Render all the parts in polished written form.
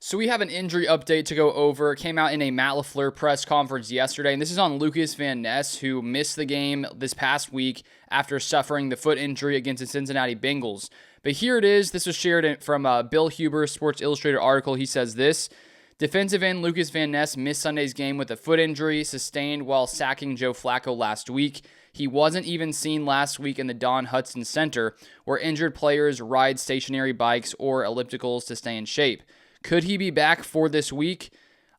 So we have an injury update to go over. It came out in a Matt LaFleur press conference yesterday, and this is on Lucas Van Ness, who missed the game this past week after suffering the foot injury against the Cincinnati Bengals. But here it is. This was shared from Bill Huber, Sports Illustrated article. He says this: defensive end Lucas Van Ness missed Sunday's game with a foot injury sustained while sacking Joe Flacco last week. He wasn't even seen last week in the Don Hutson Center, where injured players ride stationary bikes or ellipticals to stay in shape. Could he be back for this week?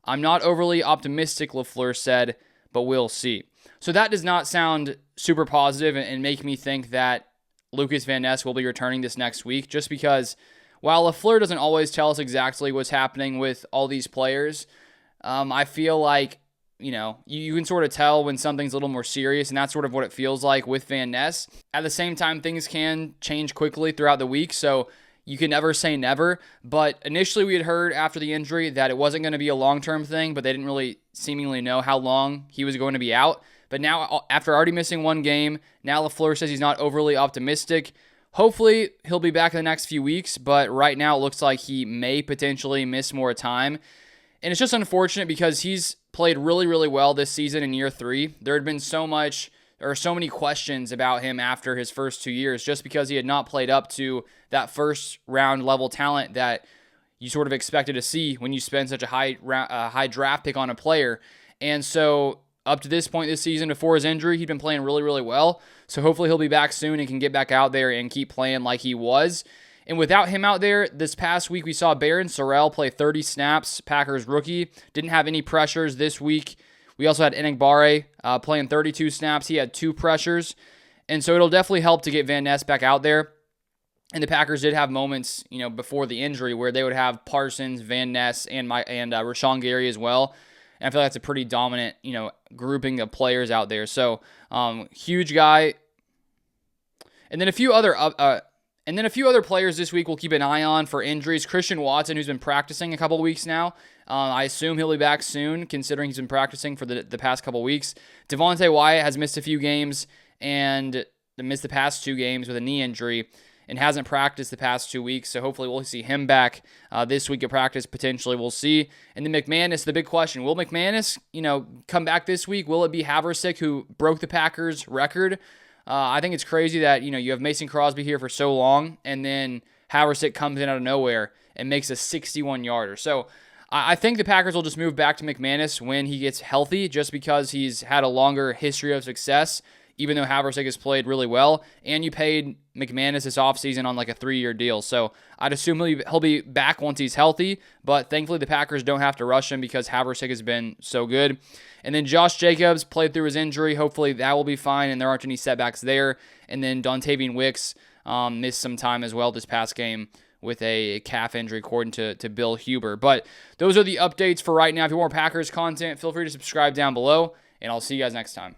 I'm not overly optimistic, LaFleur said, but we'll see. So that does not sound super positive and make me think that Lucas Van Ness will be returning this next week, just because while LaFleur doesn't always tell us exactly what's happening with all these players, I feel like, you can sort of tell when something's a little more serious, and that's sort of what it feels like with Van Ness. At the same time, things can change quickly throughout the week, so you can never say never, but initially we had heard after the injury that it wasn't going to be a long-term thing, but they didn't really seemingly know how long he was going to be out. But now, after already missing one game, now LaFleur says he's not overly optimistic. Hopefully, he'll be back in the next few weeks, but right now it looks like he may potentially miss more time. And it's just unfortunate because he's played really, really well this season in year 3. There had been so many questions about him after his first 2 years, just because he had not played up to that first round level talent that you sort of expected to see when you spend such a high draft pick on a player. And so up to this point this season, before his injury, he'd been playing really, really well. So hopefully he'll be back soon and can get back out there and keep playing like he was. And without him out there, this past week we saw Barron Sorrell play 30 snaps, Packers rookie. Didn't have any pressures this week. We also had Enigbare playing 32 snaps. He had 2 pressures. And so it'll definitely help to get Van Ness back out there. And the Packers did have moments, before the injury where they would have Parsons, Van Ness, and Rashawn Gary as well. And I feel like that's a pretty dominant, grouping of players out there. So huge guy. And then a few other players this week we'll keep an eye on for injuries. Christian Watson, who's been practicing a couple weeks now. I assume he'll be back soon, considering he's been practicing for the past couple weeks. Devontae Wyatt has missed a few games and missed the past 2 games with a knee injury and hasn't practiced the past 2 weeks, so hopefully we'll see him back this week at practice, potentially. We'll see. And then McManus, the big question. Will McManus, come back this week? Will it be Haversick, who broke the Packers' record? I think it's crazy that, you have Mason Crosby here for so long, and then Haversick comes in out of nowhere and makes a 61-yarder. So I think the Packers will just move back to McManus when he gets healthy, just because he's had a longer history of success, even though Haversick has played really well. And you paid McManus this offseason on like a 3-year deal. So I'd assume he'll be back once he's healthy, but thankfully the Packers don't have to rush him because Haversick has been so good. And then Josh Jacobs played through his injury. Hopefully that will be fine and there aren't any setbacks there. And then Dontavian Wicks missed some time as well this past game with a calf injury, according to Bill Huber. But those are the updates for right now. If you want more Packers content, feel free to subscribe down below, and I'll see you guys next time.